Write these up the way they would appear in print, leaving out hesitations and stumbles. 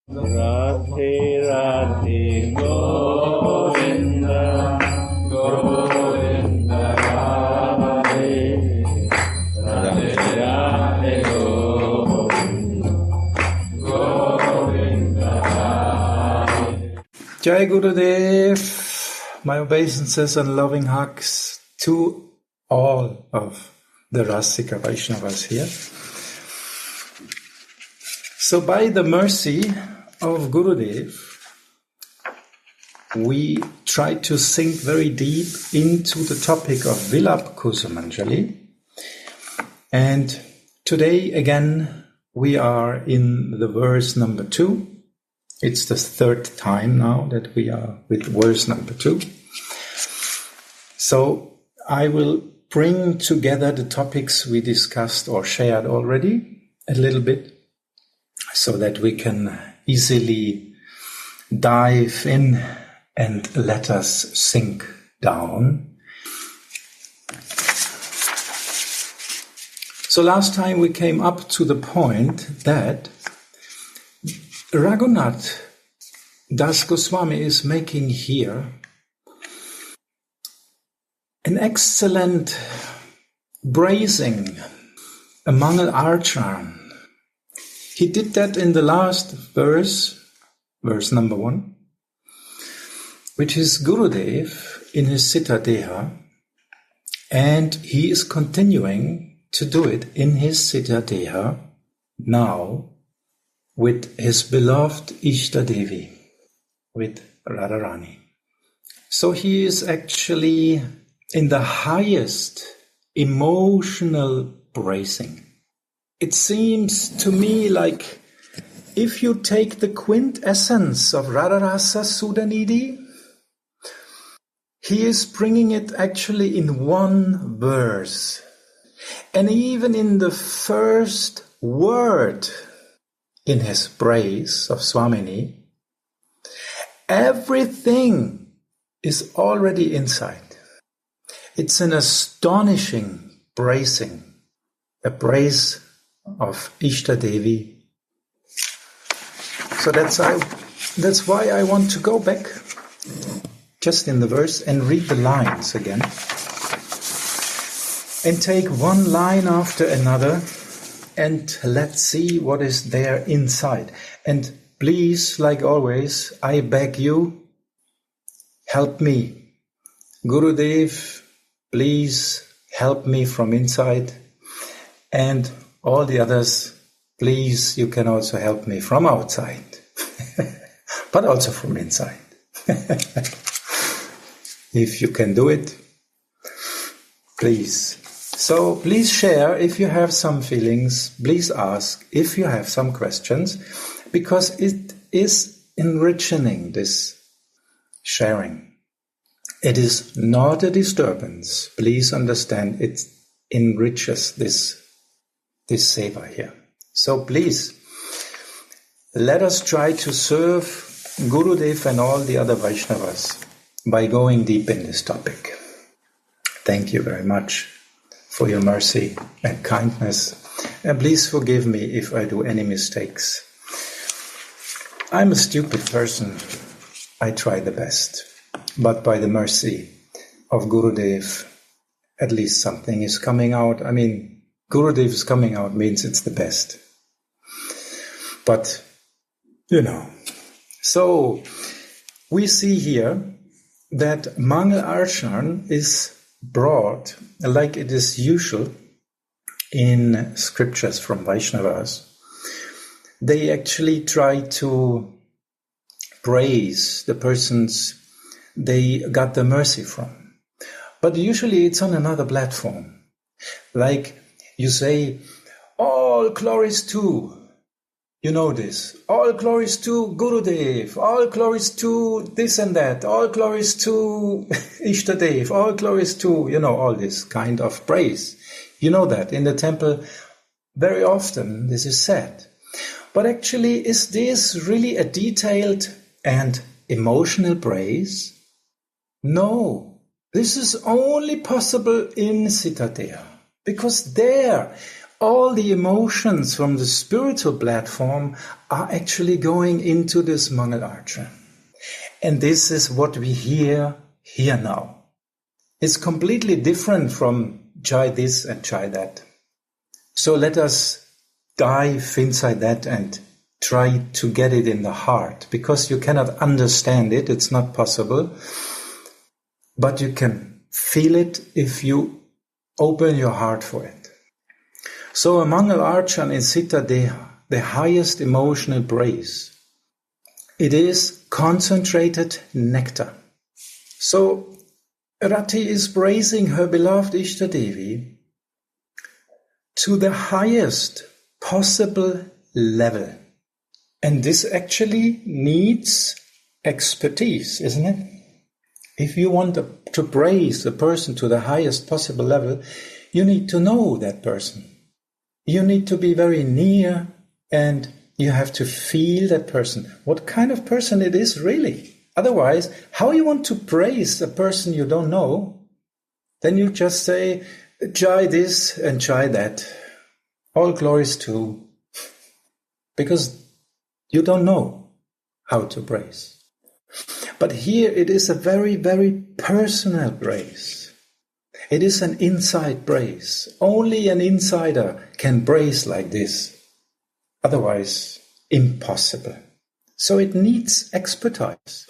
Radhe Radhe Govinda Govinda Radhe Radhe Radhe Govinda Govinda Radhe. Jai Gurudev, my obeisances and loving hugs to all of the Rasika Vaishnavas here. So by the mercy of Gurudev, we try to sink very deep into the topic of Vilapa Kusumanjali. And today again, we are in the verse number 2. It's the third time now that we are with verse number 2. So I will bring together the topics we discussed or shared already a little bit, so that we can easily dive in and let us sink down. So last time we came up to the point that Raghunath Das Goswami is making here an excellent bracing, a Mangal Archan. He did that in the last verse, verse number 1, which is Gurudev in his Siddha Deha, and he is continuing to do it in his Siddha Deha now with his beloved Ishta Devi, with Radharani. So he is actually in the highest emotional bracing. It seems to me like if you take the quintessence of Radharasa Sudanidhi, he is bringing it actually in one verse. And even in the first word in his praise of Swamini, everything is already inside. It's an astonishing bracing, a brace of Ishta Devi. So that's why I want to go back just in the verse and read the lines again. And take one line after another and let's see what is there inside. And please, like always, I beg you, help me. Gurudev, please help me from inside. And all the others, please, you can also help me from outside, but also from inside. If you can do it, please. So please share if you have some feelings. Please ask if you have some questions, because it is enriching, this sharing. It is not a disturbance. Please understand, it enriches this seva here. So please, let us try to serve Gurudev and all the other Vaishnavas by going deep in this topic. Thank you very much for your mercy and kindness. And please forgive me if I do any mistakes. I'm a stupid person. I try the best. But by the mercy of Gurudev, at least something is coming out. I mean, Gurudev is coming out means it's the best. But, so we see here that Mangal Archan is brought, like it is usual in scriptures from Vaishnavas. They actually try to praise the persons they got the mercy from. But usually it's on another platform. Like you say, all glories to, you know this, all glories to Gurudev, all glories to this and that, all glories to Ishtadev, all glories to, all this kind of praise. You know that in the temple very often this is said. But actually, is this really a detailed and emotional praise? No, this is only possible in Siddha Deha, because there all the emotions from the spiritual platform are actually going into this Mangal Archer. And this is what we hear here now. It's completely different from try this and try that. So let us dive inside that and try to get it in the heart, because you cannot understand it, it's not possible, but you can feel it if you open your heart for it. So a Mangal Archan is Siddha Deha, the highest emotional praise. It is concentrated nectar. So Rati is praising her beloved Ishtadevi to the highest possible level. And this actually needs expertise, isn't it? If you want to praise a person to the highest possible level, you need to know that person. You need to be very near, and you have to feel that person. What kind of person it is really? Otherwise, how you want to praise a person you don't know? Then you just say, try this and try that. All glories to. Because you don't know how to praise. But here it is a very, very personal praise. It is an inside praise. Only an insider can praise like this. Otherwise, impossible. So it needs expertise.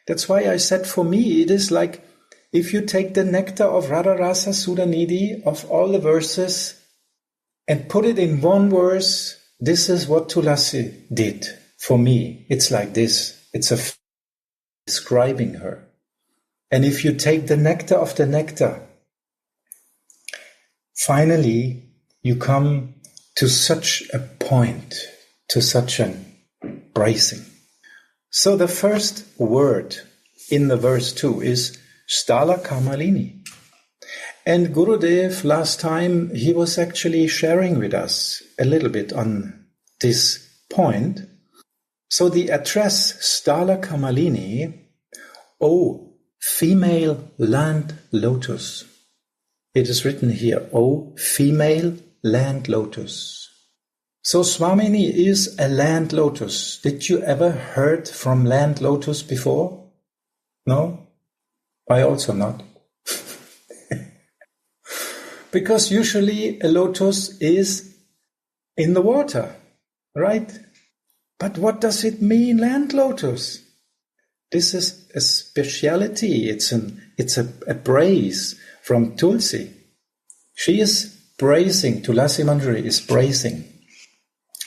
That's why I said for me, it is like if you take the nectar of Radha Rasa Sudhanidhi of all the verses and put it in one verse, this is what Tulasi did for me. It's like this. It's a describing her. And if you take the nectar of the nectar, finally you come to such a point, to such an praising. So the first word in the verse 2 is Stala Kamalini. And Gurudev last time, he was actually sharing with us a little bit on this point. So the address Stala Kamalini, O female land lotus. It is written here, O female land lotus. So Swamini is a land lotus. Did you ever heard from land lotus before? No? I also not. Because usually a lotus is in the water, right? But what does it mean, land lotus? This is a speciality. It's a praise from Tulsi. She is praising, Tulasi Manjari is praising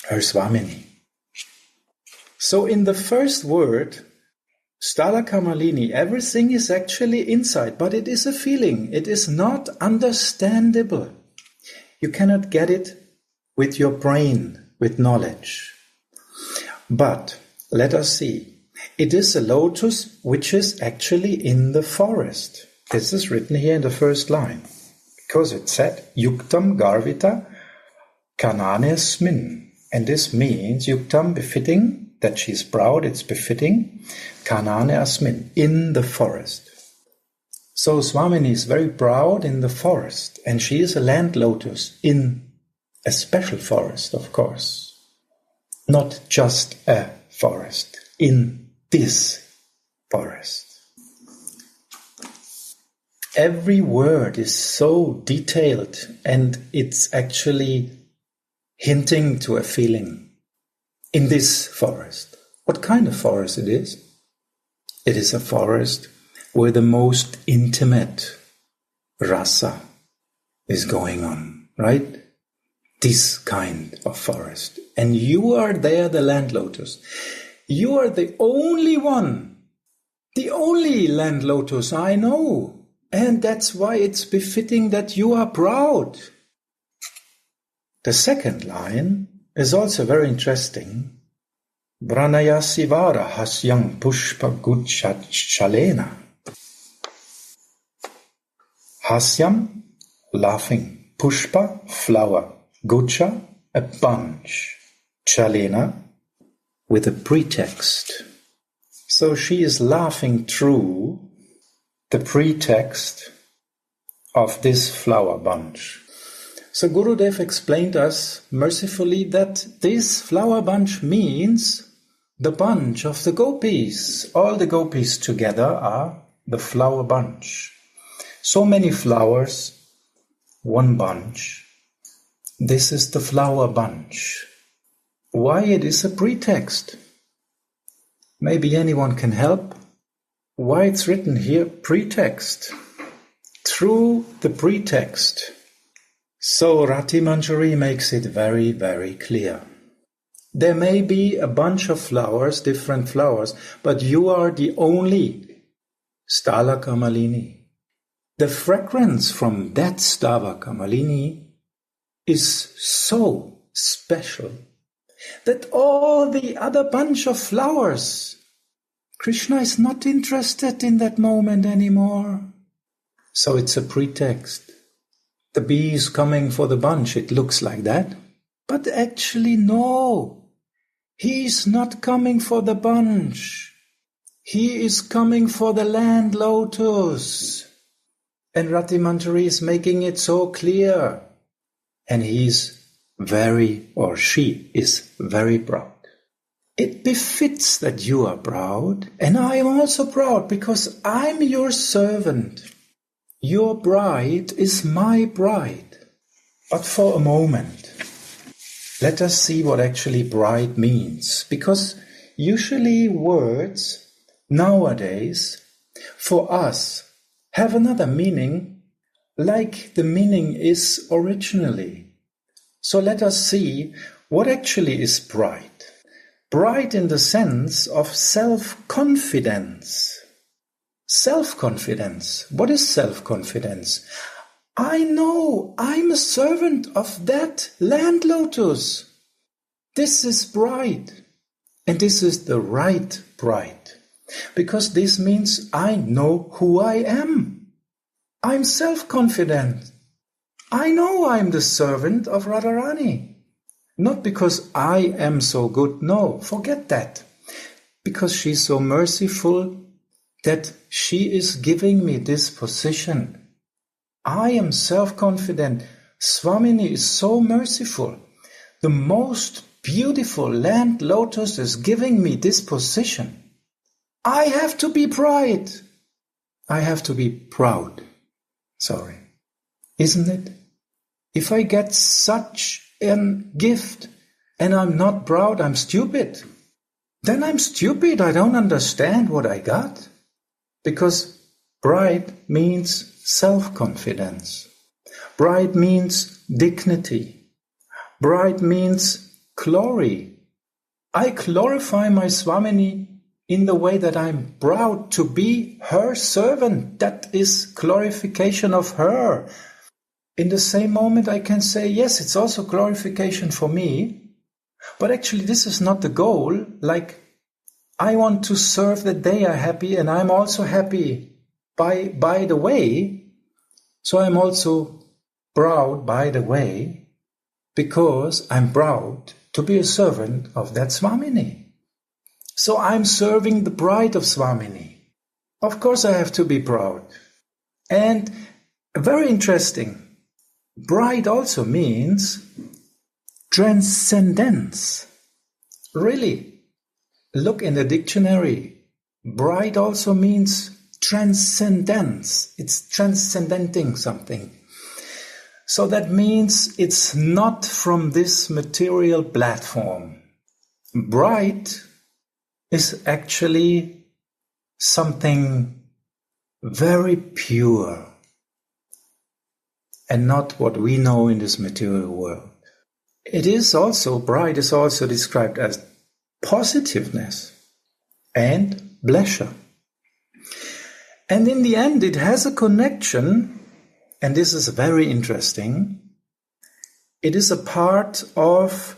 her Swamini. So in the first word, Stala Kamalini, everything is actually inside, but it is a feeling. It is not understandable. You cannot get it with your brain, with knowledge. But let us see. It is a lotus which is actually in the forest. This is written here in the first line. Because it said, Yuktam Garvita Kananesmin. And this means Yuktam, befitting, that she is proud, it's befitting, Kanane Asmin, in the forest. So Swamini is very proud in the forest, and she is a land lotus in a special forest, of course. Not just a forest, in this forest. Every word is so detailed, and it's actually hinting to a feeling. In this forest. What kind of forest it is? It is a forest where the most intimate rasa is going on, right? This kind of forest. And you are there, the land lotus. You are the only one, the only land lotus I know. And that's why it's befitting that you are proud. The second line is also very interesting. Branaya Sivara Hasyam Pushpa Guchat Chalena. Hasyam, laughing. Pushpa, flower. Gucha, a bunch. Chalena, with a pretext. So she is laughing through the pretext of this flower bunch. So Gurudev explained us mercifully that this flower bunch means the bunch of the gopis. All the gopis together are the flower bunch. So many flowers, one bunch. This is the flower bunch. Why it is a pretext? Maybe anyone can help. Why it's written here, pretext. Through the pretext. So Ratimanjari makes it very, very clear. There may be a bunch of flowers, different flowers, but you are the only Stala Kamalini. The fragrance from that Stava Kamalini is so special that all the other bunch of flowers, Krishna is not interested in that moment anymore. So it's a pretext. The bee is coming for the bunch, it looks like that. But actually no, he is not coming for the bunch. He is coming for the land lotus. And Ratimanjari is making it so clear. And she is very proud. It befits that you are proud, and I am also proud because I'm your servant. Your bride is my bride. But for a moment, let us see what actually bride means. Because usually words nowadays for us have another meaning like the meaning is originally. So let us see what actually is bride. Bride in the sense of self-confidence. Self-confidence. What is self-confidence? I know I'm a servant of that land lotus. This is bride. And this is the right bride. Because this means I know who I am. I'm self-confident. I know I'm the servant of Radharani. Not because I am so good, no, forget that. Because she's so merciful that she is giving me this position. I am self-confident. Swamini is so merciful. The most beautiful land lotus is giving me this position. I have to be proud. I have to be proud. Sorry. Isn't it? If I get such a gift and I'm not proud, I'm stupid. Then I'm stupid. I don't understand what I got. Because pride means self-confidence. Pride means dignity. Pride means glory. I glorify my Swamini in the way that I'm proud to be her servant. That is glorification of her. In the same moment I can say, yes, it's also glorification for me, but actually this is not the goal. Like, I want to serve that they are happy and I'm also happy by the way. So I'm also proud by the way, because I'm proud to be a servant of that Swamini. So I'm serving the bride of Swamini. Of course I have to be proud. And very interesting, bride also means transcendence. Really, look in the dictionary. Bride also means transcendence. It's transcending something. So that means it's not from this material platform. Bride is actually something very pure and not what we know in this material world. It is also, bride is also described as positiveness and pleasure. And in the end, it has a connection, and this is very interesting. It is a part of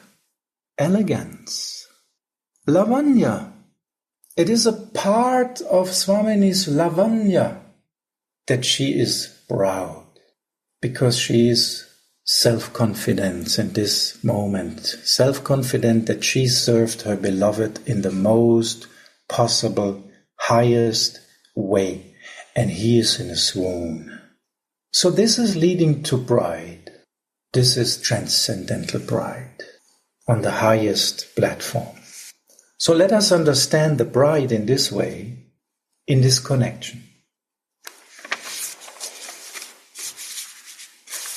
elegance. Lavanya. It is a part of Swamini's Lavanya that she is proud because she is self-confident in this moment. Self-confident that she served her beloved in the most possible, highest way. And he is in a swoon. So this is leading to pride. This is transcendental bride on the highest platform. So let us understand the bride in this way, in this connection.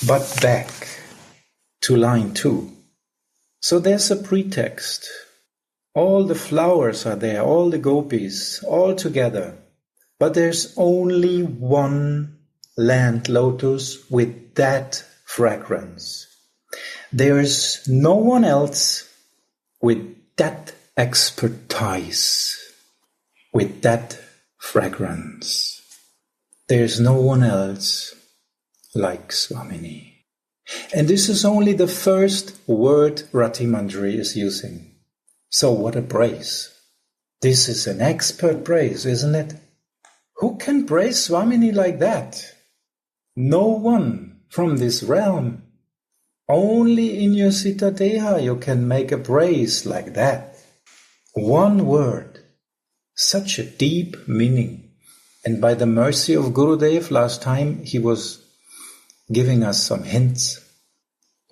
But back to line 2. So there's a pretext. All the flowers are there, all the gopis, all together. But there's only one land lotus with that fragrance. There is no one else with that expertise, with that fragrance. There's no one else like Swamini. And this is only the first word Rati Manjari is using. So what a praise. This is an expert praise, isn't it? Who can praise Swamini like that? No one from this realm. Only in your Sita Deha you can make a praise like that. One word. Such a deep meaning. And by the mercy of Gurudev, last time he was giving us some hints.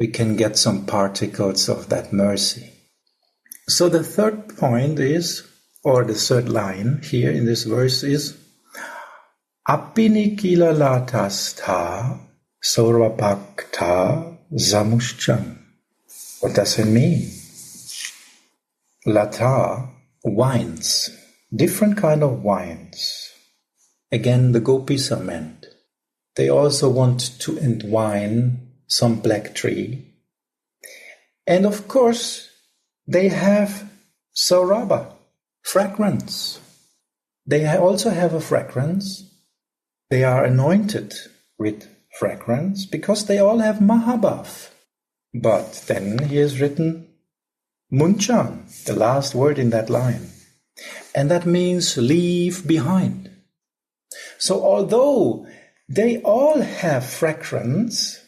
We can get some particles of that mercy. So the third point is, or the third line here in this verse is, Apinikila latastha sorvabhakta zamushcham. What does it mean? Lata, wines, different kind of wines. Again, the gopis are meant. They also want to entwine some black tree. And of course, they have saurabha, fragrance. They also have a fragrance. They are anointed with fragrance because they all have mahabhav. But then he has written munchan, the last word in that line. And that means leave behind. So although they all have fragrance,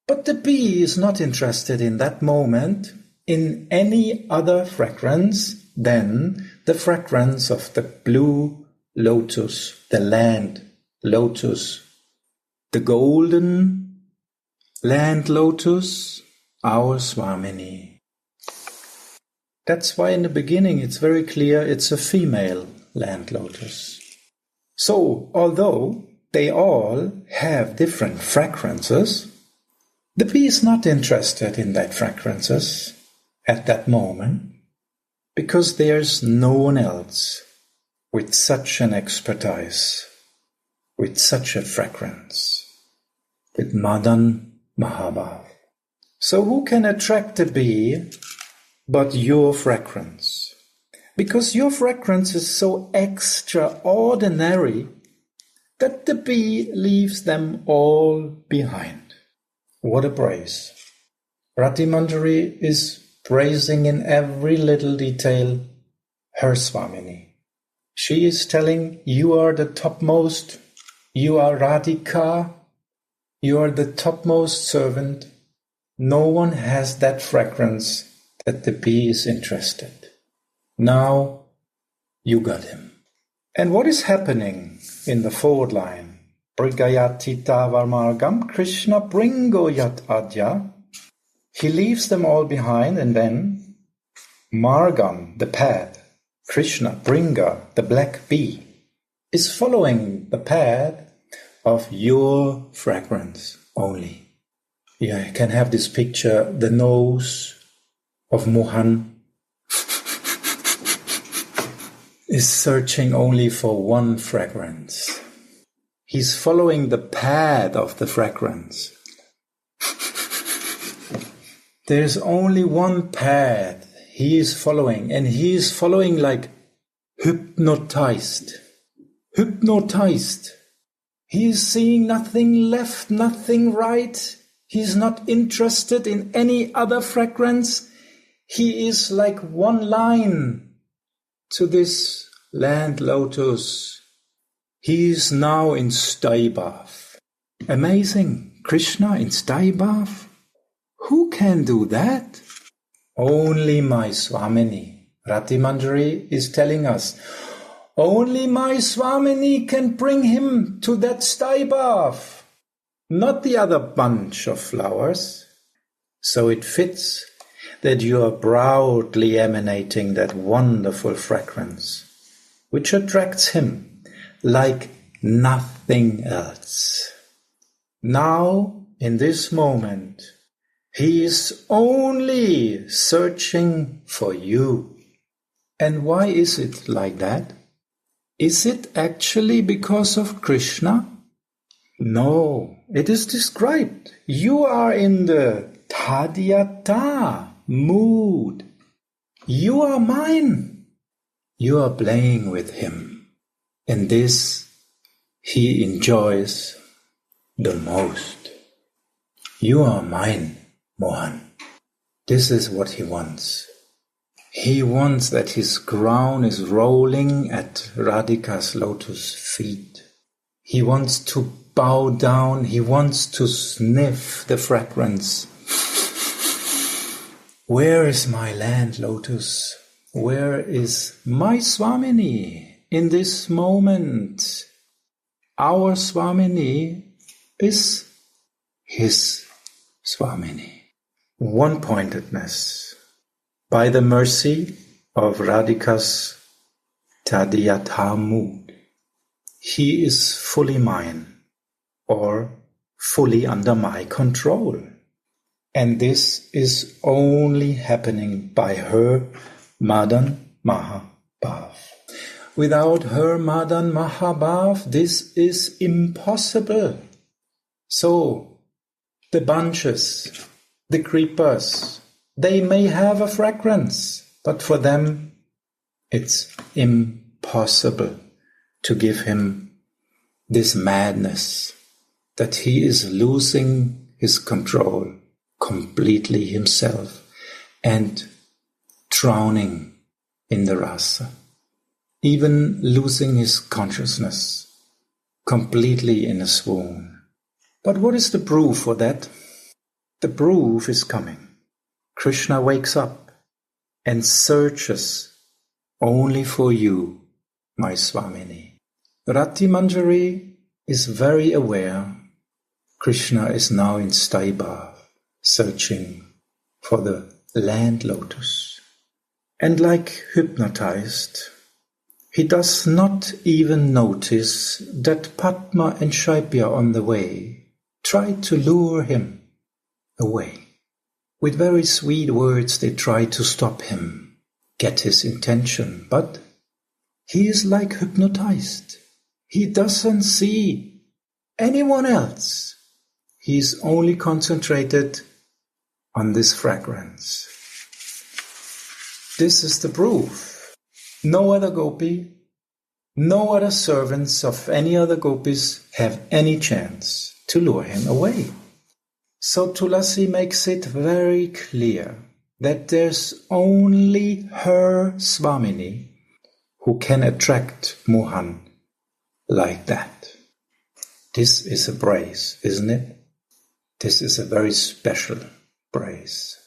but the bee is not interested in that moment in any other fragrance than the fragrance of the blue lotus, the land lotus, the golden land lotus, our Swamini. That's why in the beginning it's very clear it's a female land lotus. So, although they all have different fragrances, the bee is not interested in that fragrances at that moment, because there's no one else with such an expertise, with such a fragrance, with Madan Mahabhav. So who can attract the bee but your fragrance? Because your fragrance is so extraordinary that the bee leaves them all behind. What a praise. Rati Manjari is praising in every little detail her Swamini. She is telling, you are the topmost, you are Radhika, you are the topmost servant. No one has that fragrance that the bee is interested. Now you got him. And what is happening in the forward line? Brigayatita varmargam Krishna bringo yat adya. He leaves them all behind, and then margam, the path, Krishna, bringa, the black bee, is following the path of your fragrance only. Yeah, you can have this picture, the nose of Mohan is searching only for one fragrance. He's following the path of the fragrance. There's only one path he is following, and he is following like hypnotized. Hypnotized. He is seeing nothing left, nothing right. He's not interested in any other fragrance. He is like one line to this land lotus. He is now in Staibath. Amazing. Krishna in Staibath? Who can do that? Only my Swamini. Rati Manjari is telling us, only my Swamini can bring him to that Staibath. Not the other bunch of flowers. So it fits that you are proudly emanating that wonderful fragrance, which attracts him like nothing else. Now, in this moment, he is only searching for you. And why is it like that? Is it actually because of Krishna? No, it is described. You are in the Tadyata mood. You are mine. You are playing with him. And this he enjoys the most. You are mine, Mohan. This is what he wants. He wants that his crown is rolling at Radhika's lotus feet. He wants to bow down. He wants to sniff the fragrance. Where is my land, lotus? Where is my Swamini in this moment? Our Swamini is his Swamini. One-pointedness. By the mercy of Radhika's Tadyata mood, he is fully mine, or fully under my control. And this is only happening by her Madan Mahabhav. Without her Madan Mahabhav, this is impossible. So, the bunches, the creepers, they may have a fragrance, but for them it's impossible to give him this madness, that he is losing his control completely himself and drowning in the rasa, even losing his consciousness completely in a swoon. But what is the proof for that? The proof is coming. Krishna wakes up and searches only for you, my Swamini. Rati Manjari is very aware Krishna is now in Staibhav, searching for the land lotus. And like hypnotized, he does not even notice that Padma and Shaibya on the way try to lure him away. With very sweet words they try to stop him, get his intention, but he is like hypnotized. He doesn't see anyone else. He is only concentrated on this fragrance. This is the proof. No other gopi, no other servants of any other gopis have any chance to lure him away. So Tulasi makes it very clear that there's only her Swamini who can attract Mohan like that. This is a praise, isn't it? This is a very special praise.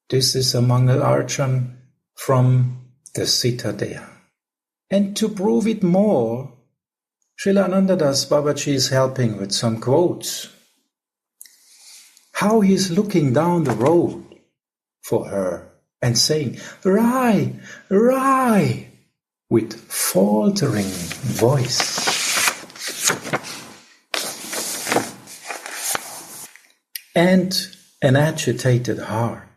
This is a Mangal Archan from the Sita Deha. And to prove it more, Srila Anandadas Babaji is helping with some quotes. How he is looking down the road for her and saying, Rai, Rai, with faltering voice. And an agitated heart.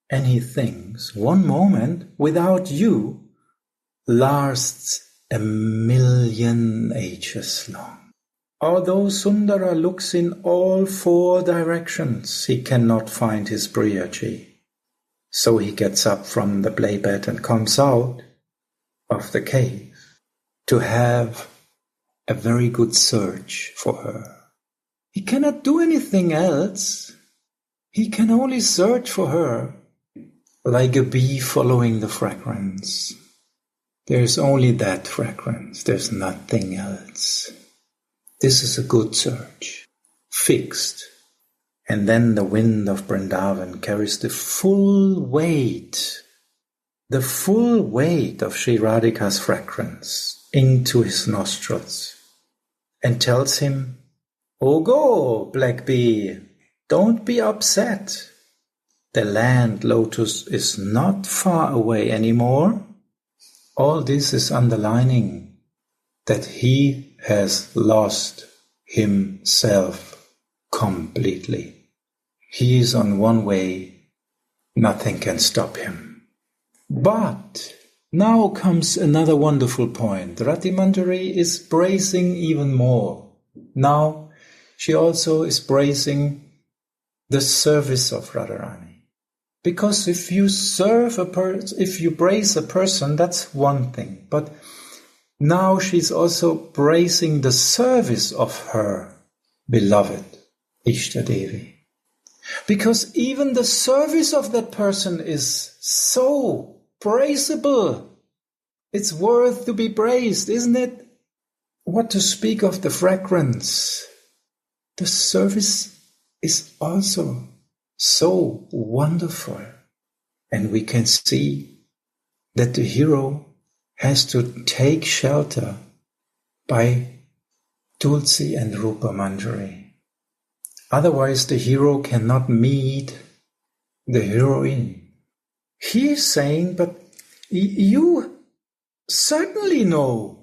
And he thinks, one moment without you lasts 1,000,000 ages long. Although Sundara looks in all 4 directions, he cannot find his Priyaji. So he gets up from the playbed and comes out of the cave to have a very good search for her. He cannot do anything else. He can only search for her, like a bee following the fragrance. There's only that fragrance. There's nothing else. This is a good search, fixed. And then the wind of Vrindavan carries the full weight of Sri Radhika's fragrance into his nostrils and tells him, "Oh, go, black bee, don't be upset. the land lotus is not far away anymore. All this is underlining that he has lost himself completely. He is on one way, nothing can stop him. But now comes another wonderful point. Rati Manjari is praising even more. Now she also is praising the service of Radharani. Because if you serve if you praise a person, that's one thing. But now she's also praising the service of her beloved Ishtadevi. Because even the service of that person is so praisable. It's worth to be praised, isn't it? What to speak of the fragrance? The service is also so wonderful. And we can see that the hero has to take shelter by Tulsi and Rupa Manjari. Otherwise the hero cannot meet the heroine. He is saying, but you certainly know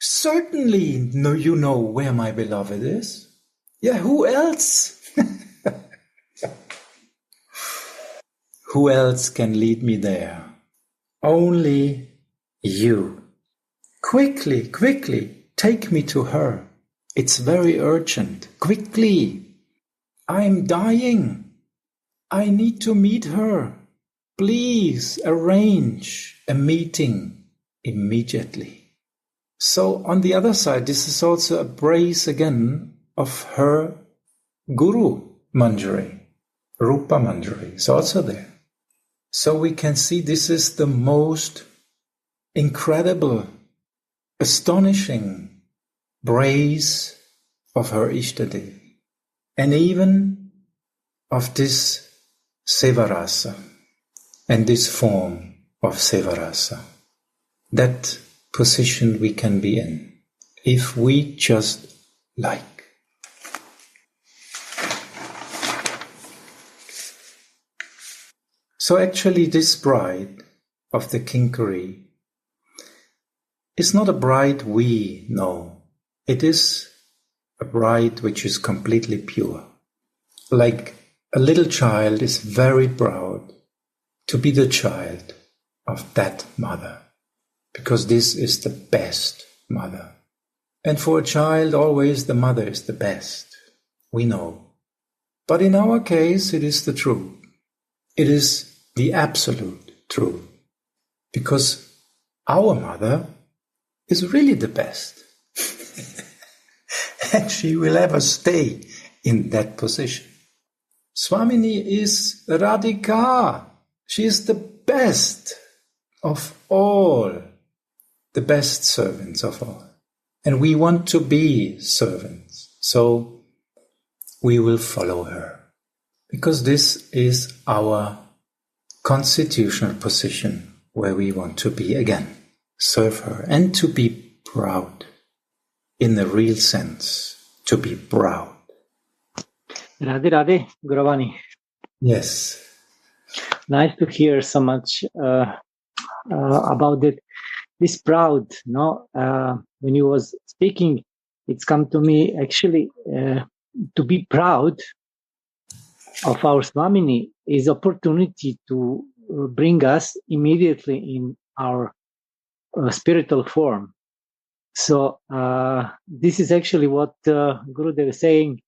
you know where my beloved is. Yeah, who else? Who else can lead me there? Only you. Quickly, take me to her. It's very urgent. Quickly. I'm dying. I need to meet her. Please arrange a meeting immediately. So on the other side, this is also a praise again of her Guru Manjari. Rupa Manjari is also there. So we can see this is the most incredible, astonishing praise of her Ishtadevi. And even of this Sevarasa and this form of Sevarasa. That position we can be in if we just like. So actually this bride of the Kinkari is not a bride we know. It is a bride which is completely pure. Like a little child is very proud to be the child of that mother, because this is the best mother. And for a child, always the mother is the best. We know. But in our case, it is the truth. It is the absolute truth. Because our mother is really the best. And she will ever stay in that position. Swamini is Radhika. She is the best of all, the best servants of all. And we want to be servants. So we will follow her. Because this is our constitutional position where we want to be again. Serve her and to be proud. In the real sense, to be proud. Radhe Radhe, Gauravani. Yes. Nice to hear so much about it. This proud, no? When you was speaking, it's come to me actually to be proud of our Swamini is opportunity to bring us immediately in our spiritual form. So this is actually what Gurudev is saying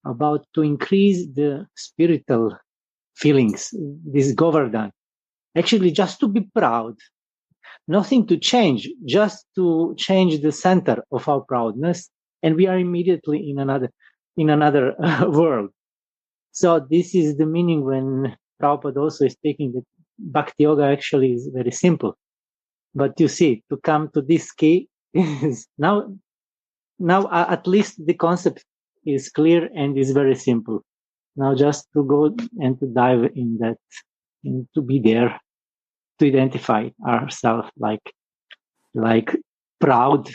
about to increase the spiritual feelings, this Govardhan. Actually, just to be proud, nothing to change, just to change the center of our proudness, and we are immediately in another world. So this is the meaning when Prabhupada also is speaking that Bhakti Yoga actually is very simple. But you see, to come to this key is now at least the concept is clear and is very simple. Now just to go and to dive in that and to be there, to identify ourselves like proud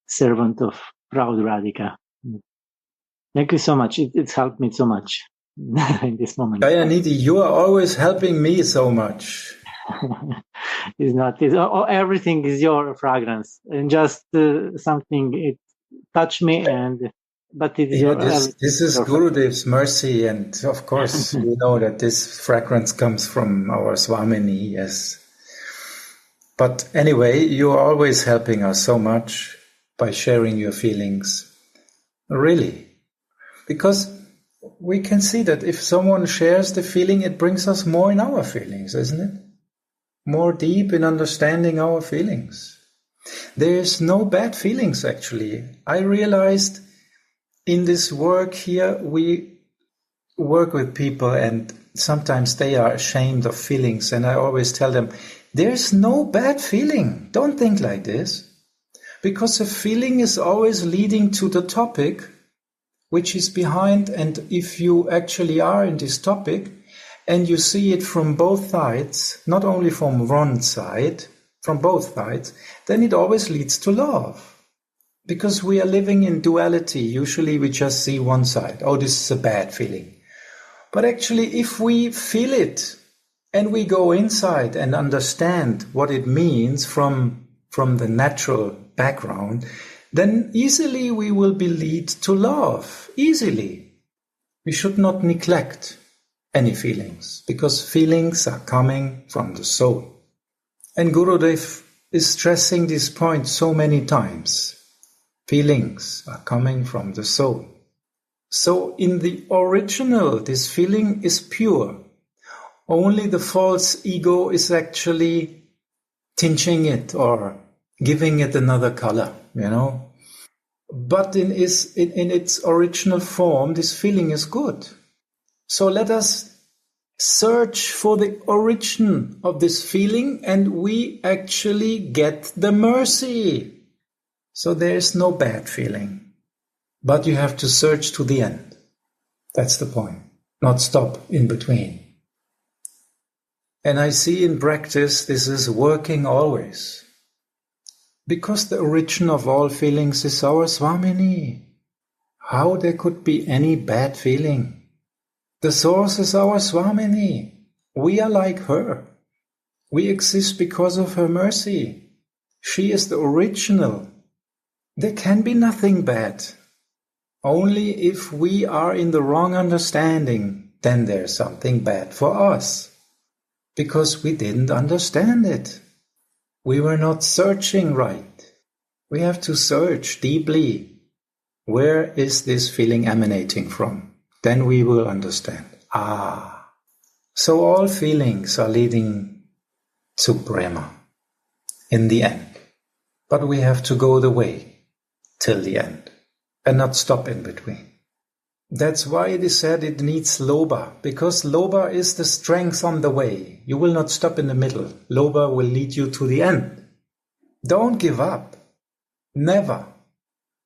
servant of proud Radhika. Thank you so much. It's helped me so much. in this moment. Dayanidhi, you are always helping me so much. It's not. Everything is your fragrance, and just something it touched me, but it is your. This is Gurudev's mercy, and of course, we know that this fragrance comes from our Swamini. Yes, but anyway, you are always helping us so much by sharing your feelings. Really, because we can see that if someone shares the feeling, it brings us more in our feelings, isn't it? More deep in understanding our feelings. There's no bad feelings, actually. I realized in this work here, we work with people and sometimes they are ashamed of feelings. And I always tell them, there's no bad feeling. Don't think like this. Because a feeling is always leading to the topic which is behind. And if you actually are in this topic and you see it from both sides, not only from one side, from both sides, then it always leads to love. Because we are living in duality. Usually we just see one side. Oh, this is a bad feeling. But actually, if we feel it and we go inside and understand what it means from the natural background, then easily we will be led to love. Easily. We should not neglect any feelings, because feelings are coming from the soul. And Gurudev is stressing this point so many times. Feelings are coming from the soul. So in the original, this feeling is pure. Only the false ego is actually tinting it or giving it another color, But in its original form, this feeling is good. So let us search for the origin of this feeling and we actually get the mercy. So there is no bad feeling, but you have to search to the end. That's the point, not stop in between. And I see in practice this is working always. Because the origin of all feelings is our Swamini. How there could be any bad feeling? The source is our Swamini. We are like her. We exist because of her mercy. She is the original. There can be nothing bad. Only if we are in the wrong understanding, then there's something bad for us. Because we didn't understand it. We were not searching right. We have to search deeply. Where is this feeling emanating from? Then we will understand. So all feelings are leading to Brahma in the end. But we have to go the way till the end and not stop in between. That's why it is said it needs Lobha, because Lobha is the strength on the way. You will not stop in the middle. Lobha will lead you to the end. Don't give up. Never.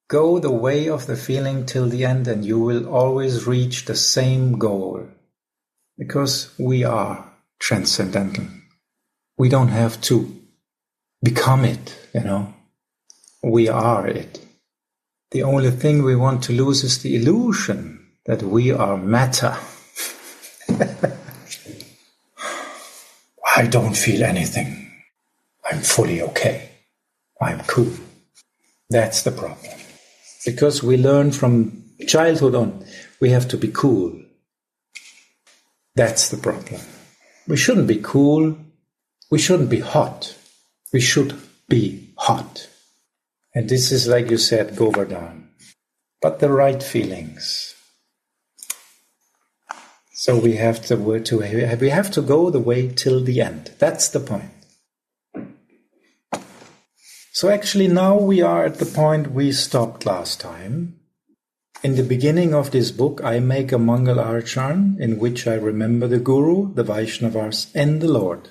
Go the way of the feeling till the end and you will always reach the same goal. Because we are transcendental. We don't have to become it, We are it. The only thing we want to lose is the illusion that we are matter. I don't feel anything. I'm fully okay. I'm cool. That's the problem. Because we learn from childhood on, we have to be cool. That's the problem. We shouldn't be cool. We shouldn't be hot. We should be hot. And this is, like you said, Govardhan. But the right feelings. So we have to go the way till the end. That's the point. So actually now we are at the point we stopped last time. In the beginning of this book, I make a Mangal Archan in which I remember the Guru, the Vaishnavas, and the Lord.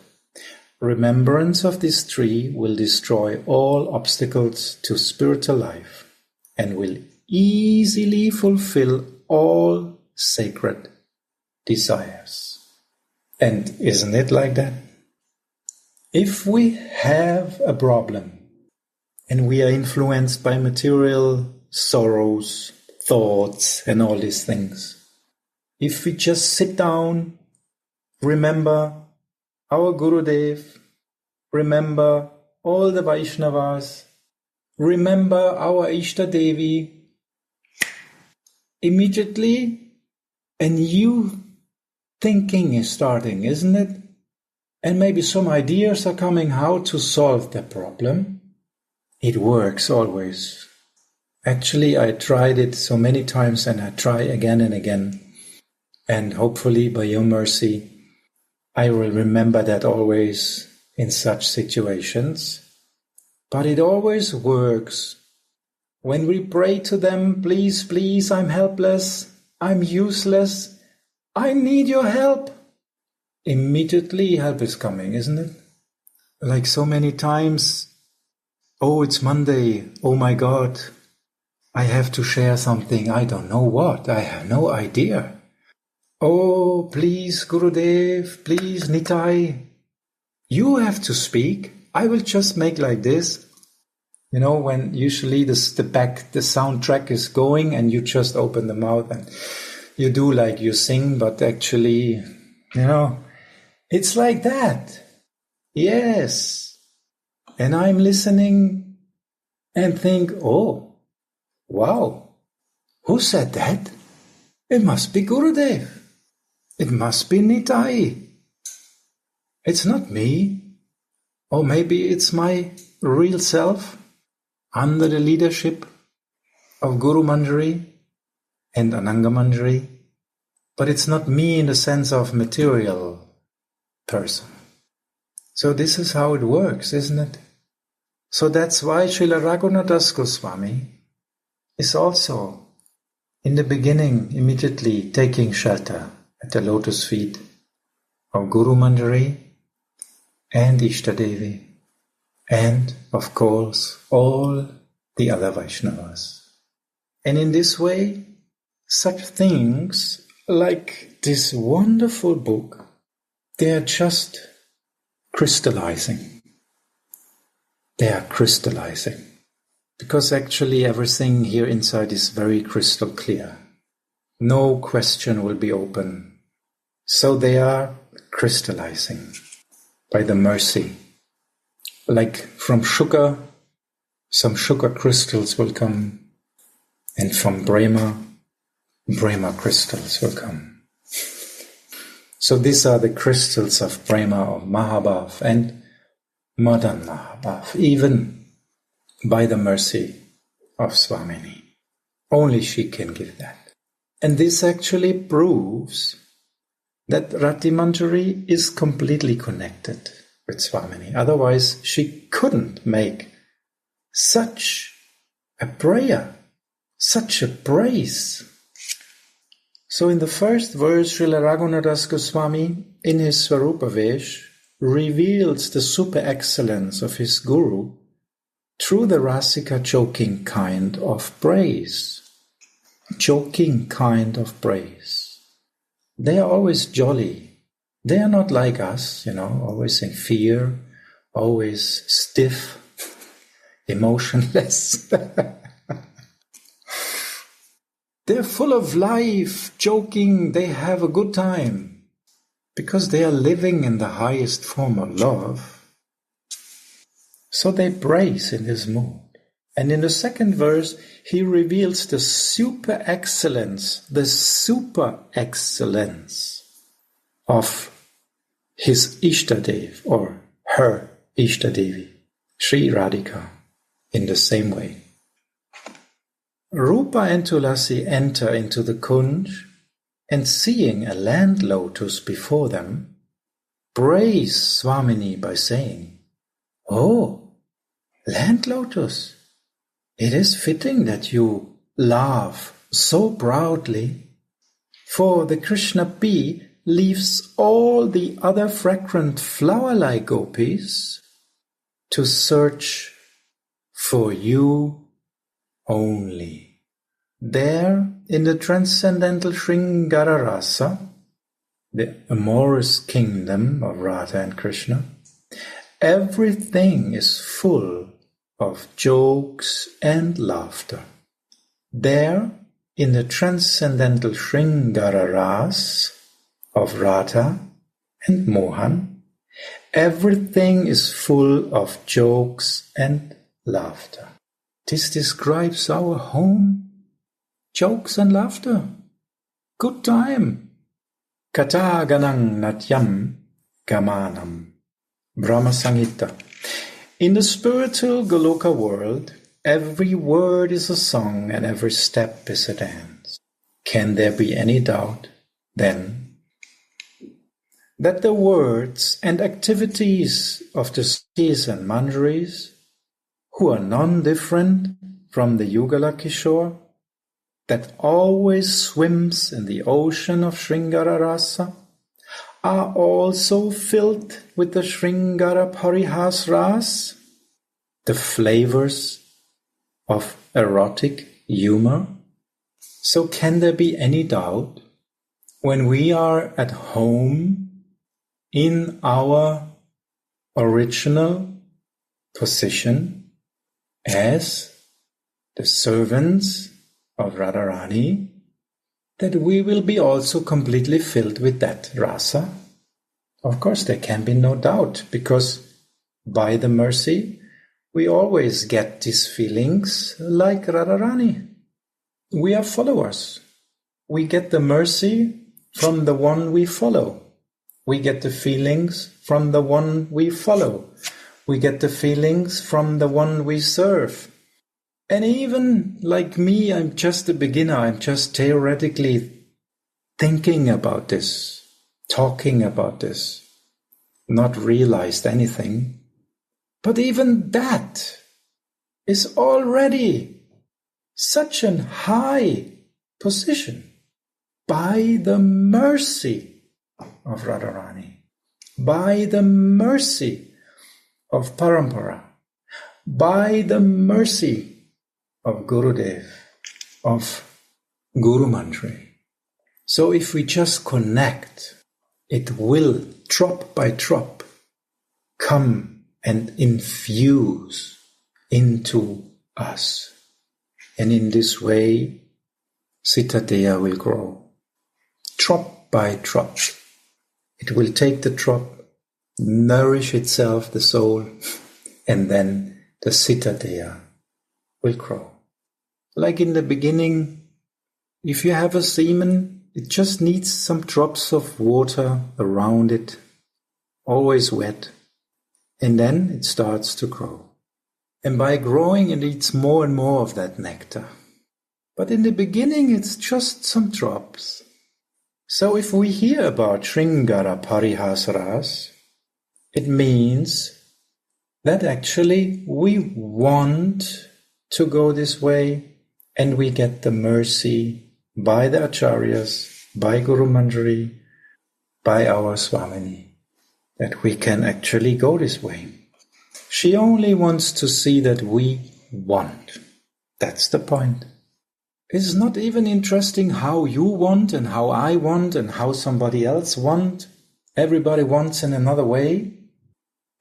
Remembrance of this tree will destroy all obstacles to spiritual life and will easily fulfill all sacred desires. And isn't it like that? If we have a problem and we are influenced by material sorrows, thoughts, and all these things, if we just sit down, remember our Gurudev, remember all the Vaishnavas, remember our Ishta Devi, immediately a new thinking is starting, isn't it? And maybe some ideas are coming how to solve the problem. It works always. Actually, I tried it so many times and I try again and again. And hopefully, by your mercy, I will remember that always in such situations. But it always works. When we pray to them, please, please, I'm helpless, I'm useless, I need your help. Immediately help is coming, isn't it? Like so many times, oh, it's Monday, oh my God, I have to share something, I don't know what, I have no idea. Oh, please, Gurudev, please, Nitai, you have to speak. I will just make like this. You know, when usually the soundtrack is going and you just open the mouth and you do like you sing, but actually, it's like that. Yes. And I'm listening and think, oh, wow, who said that? It must be Gurudev. It must be Nitai. It's not me. Or maybe it's my real self under the leadership of Guru Manjari and Ananga Manjari. But it's not me in the sense of material person. So this is how it works, isn't it? So that's why Srila Raghunath Goswami is also in the beginning immediately taking shelter at the lotus feet of Guru Manjari and Ishta Devi and, of course, all the other Vaishnavas. And in this way, such things like this wonderful book, they are just crystallizing. They are crystallizing. Because actually everything here inside is very crystal clear. No question will be open. So they are crystallizing by the mercy. Like from sugar, some sugar crystals will come, and from Brahma crystals will come. So these are the crystals of Brahma, of Mahabhav and Madan Mahabhav, even by the mercy of Swamini. Only she can give that. And this actually proves that Rati Manjari is completely connected with Swamini. Otherwise, she couldn't make such a prayer, such a praise. So in the first verse, Srila Raghunath Goswami, in his Swarupa Vesh, reveals the super excellence of his Guru through the Rasika joking kind of praise. Joking kind of praise. They are always jolly. They are not like us, always in fear, always stiff, emotionless. They're full of life, joking, they have a good time, because they are living in the highest form of love. So they praise in this mood. And in the second verse, he reveals the super excellence of his Ishtadev or her Ishtadevi, Sri Radhika, in the same way. Rupa and Tulasi enter into the Kunj and seeing a land lotus before them, praise Swamini by saying, "Oh, land lotus, it is fitting that you laugh so proudly, for the Krishna P leaves all the other fragrant flower-like gopis to search for you only." There, in the transcendental Sringara Rasa, the amorous kingdom of Radha and Krishna, everything is full of jokes and laughter. There, in the transcendental Sringara Ras of Radha and Mohan, everything is full of jokes and laughter. This describes our home. Jokes and laughter. Good time. Kata ganang natyam gamanam. Brahma Samhita. In the spiritual Goloka world, every word is a song and every step is a dance. Can there be any doubt, then, that the words and activities of the satis and manjaris, who are non-different from the Yugala Kishore, that always swims in the ocean of Sringara Rasa, are also filled with the Sringara Parihas Ras, the flavors of erotic humor? So can there be any doubt, when we are at home in our original position as the servants of Radharani, that we will be also completely filled with that rasa? Of course, there can be no doubt, because by the mercy, we always get these feelings like Radharani. We are followers. We get the mercy from the one we follow. We get the feelings from the one we follow. We get the feelings from the one we serve. And even like me, I'm just a beginner. I'm just theoretically thinking about this, talking about this, not realized anything. But even that is already such a high position by the mercy of Radharani, by the mercy of Parampara, by the mercy of Gurudev, of Guru Mantri. So if we just connect, it will, drop by drop, come and infuse into us. And in this way, Sitadeya will grow. Drop by drop. It will take the drop, nourish itself, the soul, and then the Sitadeya will grow. Like in the beginning, if you have a semen, it just needs some drops of water around it, always wet, and then it starts to grow. And by growing, it needs more and more of that nectar. But in the beginning, it's just some drops. So if we hear about Sringara Parihasras, it means that actually we want to go this way, and we get the mercy by the Acharyas, by Guru Manjari, by our Swamini, that we can actually go this way. She only wants to see that we want. That's the point. It's not even interesting how you want and how I want and how somebody else wants. Everybody wants in another way,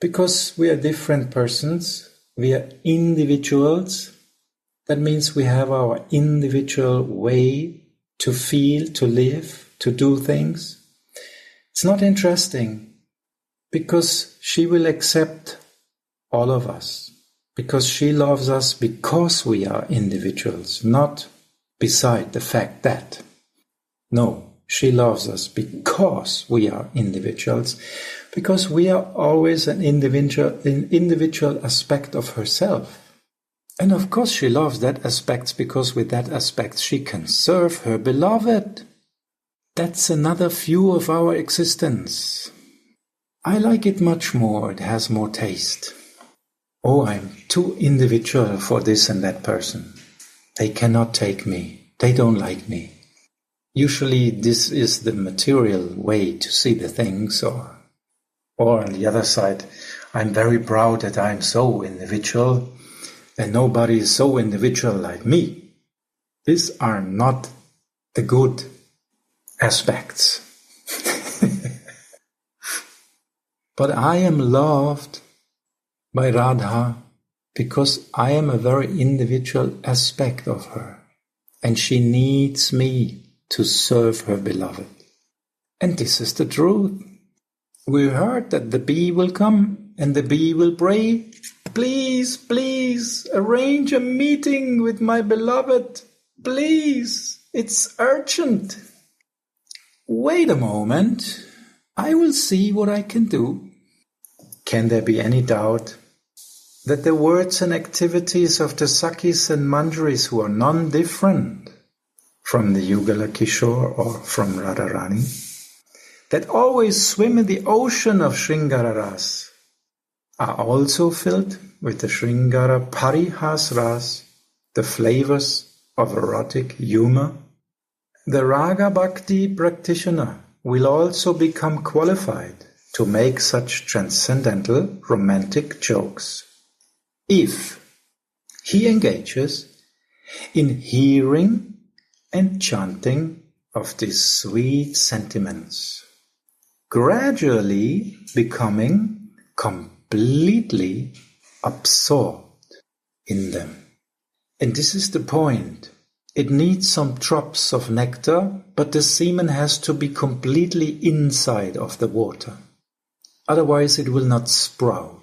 because we are different persons. We are individuals. That means we have our individual way to feel, to live, to do things. It's not interesting, because she will accept all of us, because she loves us because we are individuals, not beside the fact that. No, she loves us because we are individuals, because we are always an individual aspect of herself. And of course she loves that aspect, because with that aspect she can serve her beloved. That's another view of our existence. I like it much more, it has more taste. Oh, I'm too individual for this and that person. They cannot take me, they don't like me. Usually this is the material way to see the things, or on the other side, I'm very proud that I'm so individual, and nobody is so individual like me. These are not the good aspects. But I am loved by Radha because I am a very individual aspect of her. and she needs me to serve her beloved. And this is the truth. We heard that the bee will come and the bee will pray, please, please, arrange a meeting with my beloved. Please, it's urgent. Wait a moment. I will see what I can do. Can there be any doubt that the words and activities of the Sakis and Manjaris, who are non-different from the Yugala Kishore or from Radharani, that always swim in the ocean of Sringara Ras, are also filled with the Sringara Parihas Ras, the flavors of erotic humor? The Raga Bhakti practitioner will also become qualified to make such transcendental romantic jokes if he engages in hearing and chanting of these sweet sentiments, gradually becoming completely absorbed in them. And this is the point. It needs some drops of nectar, but the semen has to be completely inside of the water. Otherwise it will not sprout.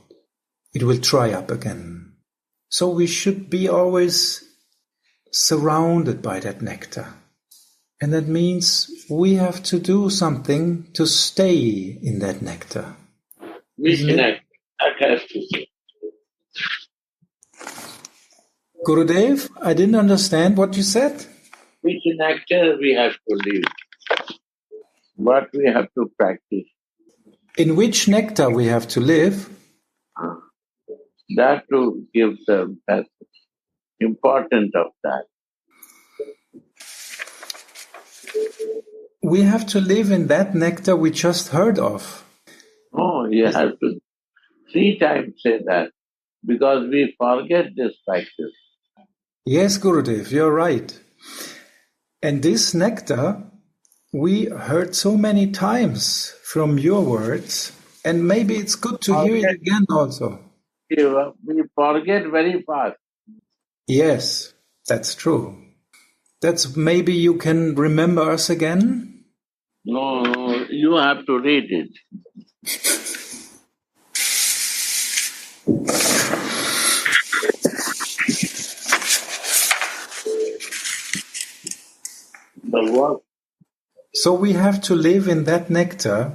It will dry up again. So we should be always surrounded by that nectar. And that means we have to do something to stay in that nectar. Which nectar? That has to say. Gurudev, I didn't understand what you said. Which nectar we have to live? What we have to practice? In which nectar we have to live? That to give the importance of that. We have to live in that nectar we just heard of. Oh, you have to 3 times say that, because we forget this practice. Yes, Gurudev, you're right. And this nectar we heard so many times from your words, and maybe it's good to hear it again also. We forget very fast. Yes, that's true. That's maybe you can remember us again? No, you have to read it. The what? So we have to live in that nectar.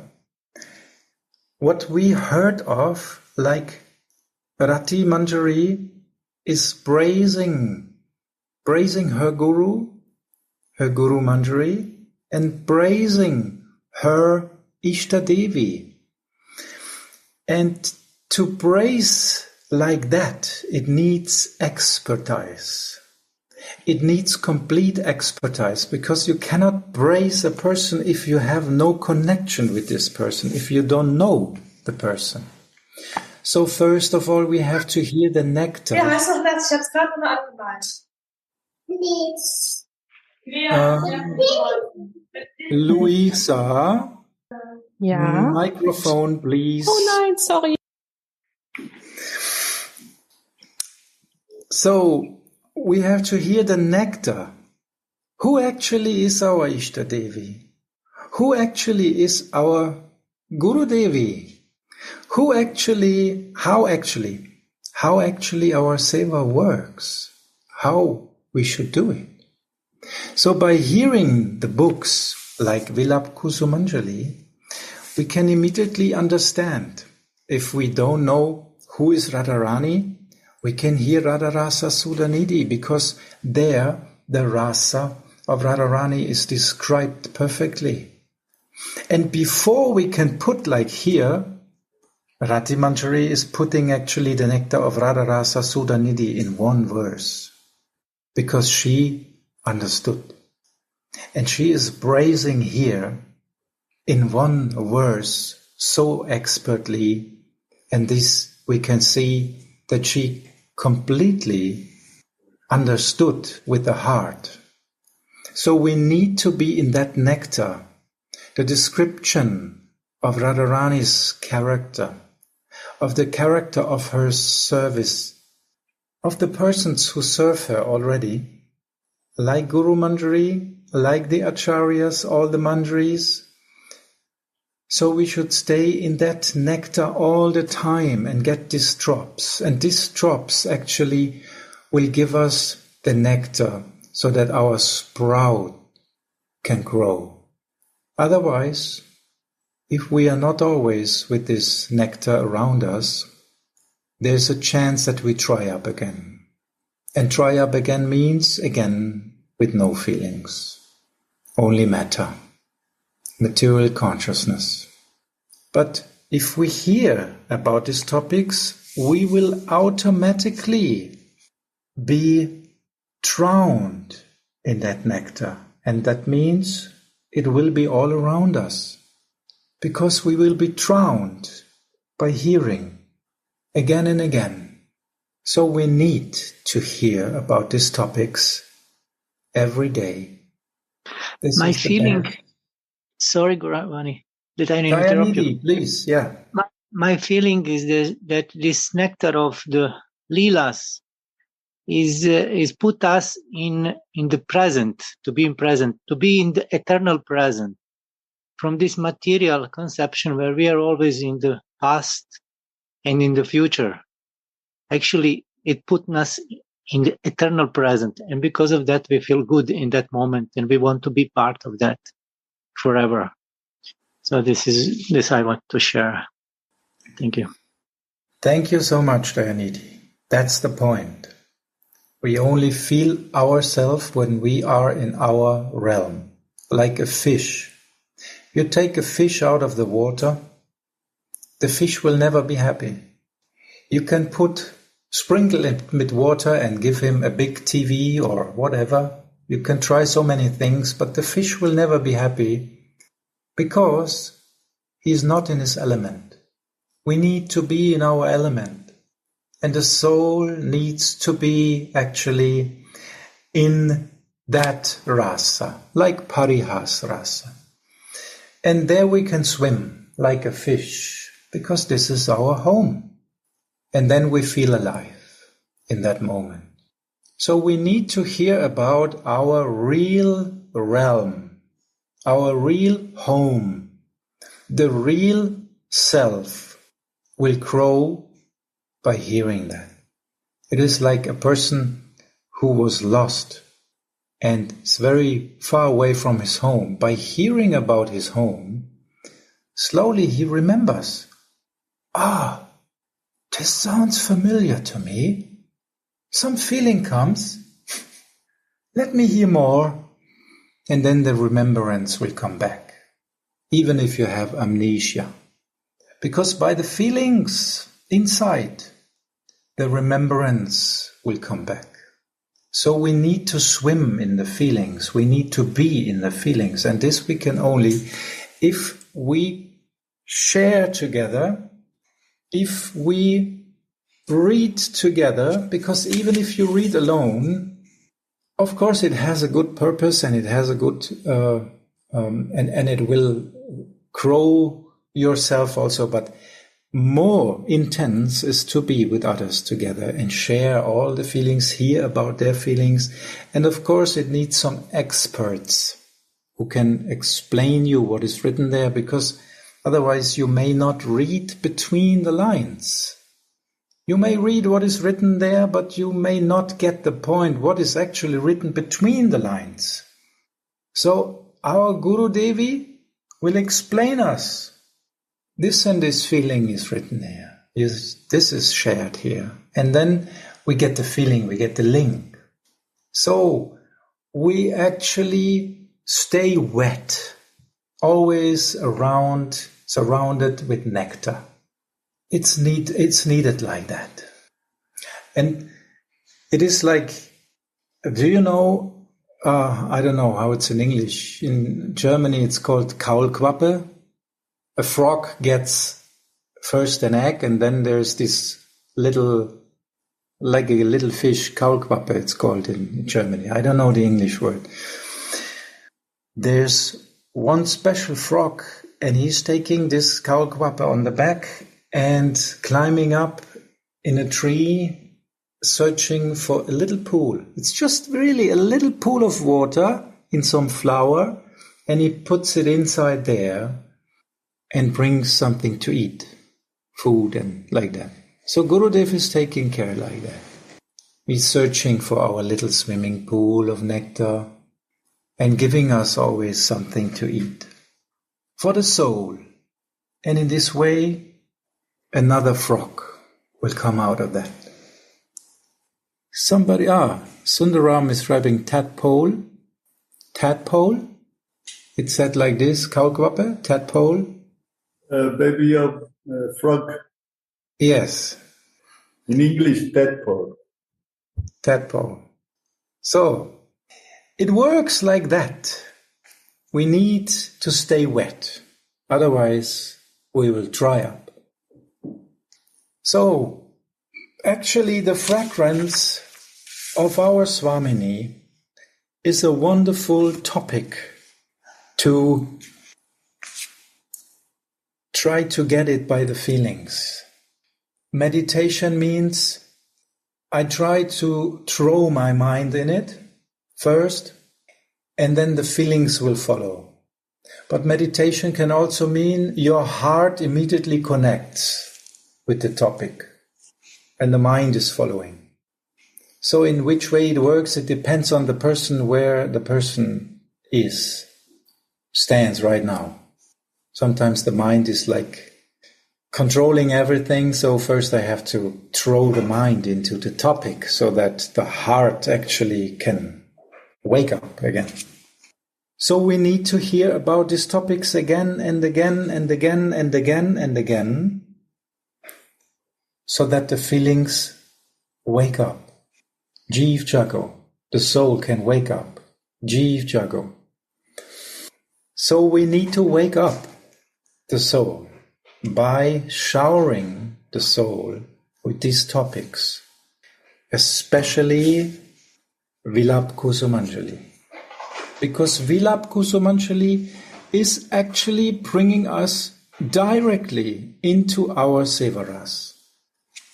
What we heard of, like Rati Manjari is praising her Guru Manjari, and praising her Ishta Devi. And to praise like that, it needs expertise. It needs complete expertise, because you cannot praise a person if you have no connection with this person, if you don't know the person. So first of all, we have to hear the nectar. Ja, heißt doch Platz. Ich hab's gerade nochmal angemalt. Luisa, Ja. microphone, please. Oh nein, sorry. So we have to hear the nectar. Who actually is our Ishta Devi? Who actually is our Guru Devi? How actually our seva works? How we should do it? So by hearing the books like Vilapa Kusumanjali, we can immediately understand. If we don't know who is Radharani, we can hear Radharasa Sudhanidhi, because there the rasa of Radharani is described perfectly. And before we can put like here, Rati Manjari is putting actually the nectar of Radharasa Sudhanidhi in one verse, because she understood. And she is praising here in one verse so expertly, and this we can see that she completely understood with the heart. So we need to be in that nectar, the description of Radharani's character, of the character of her service, of the persons who serve her already, like Guru Manjari, like the Acharyas, all the Manjaris. So we should stay in that nectar all the time and get these drops. And these drops actually will give us the nectar so that our sprout can grow. Otherwise, if we are not always with this nectar around us, there's a chance that we dry up again. And dry up again means, again, with no feelings. Only matter. Material consciousness. But if we hear about these topics, we will automatically be drowned in that nectar. And that means it will be all around us. Because we will be drowned by hearing again and again. So we need to hear about these topics every day. My feeling, sorry Gauravani, that I interrupt you. Please, yeah. My feeling is that this nectar of the Leelas is put us in the present, to be in present, to be in the eternal present. From this material conception where we are always in the past and in the future. Actually, it put us in the eternal present. And because of that, we feel good in that moment and we want to be part of that forever. So this I want to share. Thank you. Thank you so much, Dayanidhi. That's the point. We only feel ourselves when we are in our realm, like a fish. You take a fish out of the water, the fish will never be happy. You can sprinkle it with water and give him a big TV or whatever. You can try so many things, but the fish will never be happy because he is not in his element. We need to be in our element. And the soul needs to be actually in that rasa, like parihas rasa. And there we can swim like a fish, because this is our home. And then we feel alive in that moment. So we need to hear about our real realm, our real home. The real self will grow by hearing that. It is like a person who was lost and is very far away from his home. By hearing about his home, slowly he remembers, this sounds familiar to me. Some feeling comes. Let me hear more. And then the remembrance will come back, even if you have amnesia. Because by the feelings inside, the remembrance will come back. So we need to swim in the feelings. We need to be in the feelings. And this we can only if we share together, if we read together, because even if you read alone, of course it has a good purpose and it has a good, and it will grow yourself also, but more intense is to be with others together and share all the feelings, hear about their feelings. And of course it needs some experts who can explain you what is written there, because otherwise you may not read between the lines. You may read what is written there, but you may not get the point, what is actually written between the lines. So our Guru Devi will explain us. This and this feeling is written here. This is shared here. And then we get the feeling, we get the link. So we actually stay wet, always surrounded with nectar. It's needed like that. And it is like, do you know, I don't know how it's in English. In Germany it's called Kaulquappe. A frog gets first an egg, and then there's this little, like a little fish, Kaulquappe it's called in Germany. I don't know the English word. There's one special frog, and he's taking this Kaulquappe on the back and climbing up in a tree searching for a little pool. It's just really a little pool of water in some flower, and he puts it inside there and brings something to eat, food and like that. So Gurudev is taking care like that. He's searching for our little swimming pool of nectar and giving us always something to eat for the soul. And in this way, another frog will come out of that. Sundaram is writing tadpole. Tadpole? It's said like this, Kaukwappe, tadpole. Baby of frog. Yes. In English, tadpole. Tadpole. So, it works like that. We need to stay wet. Otherwise, we will dry up. So, actually, the fragrance of our Swamini is a wonderful topic to try to get it by the feelings. Meditation means I try to throw my mind in it first, and then the feelings will follow. But meditation can also mean your heart immediately connects with the topic, and the mind is following. So in which way it works, it depends on the person, where the person stands right now. Sometimes the mind is like controlling everything, so first I have to throw the mind into the topic so that the heart actually can wake up again. So we need to hear about these topics again and again and again and again and again, so that the feelings wake up. Jeev Jago, the soul can wake up. Jeev Jago. So we need to wake up the soul by showering the soul with these topics, especially Vilapa Kusumanjali. Because Vilapa Kusumanjali is actually bringing us directly into our Sevaras.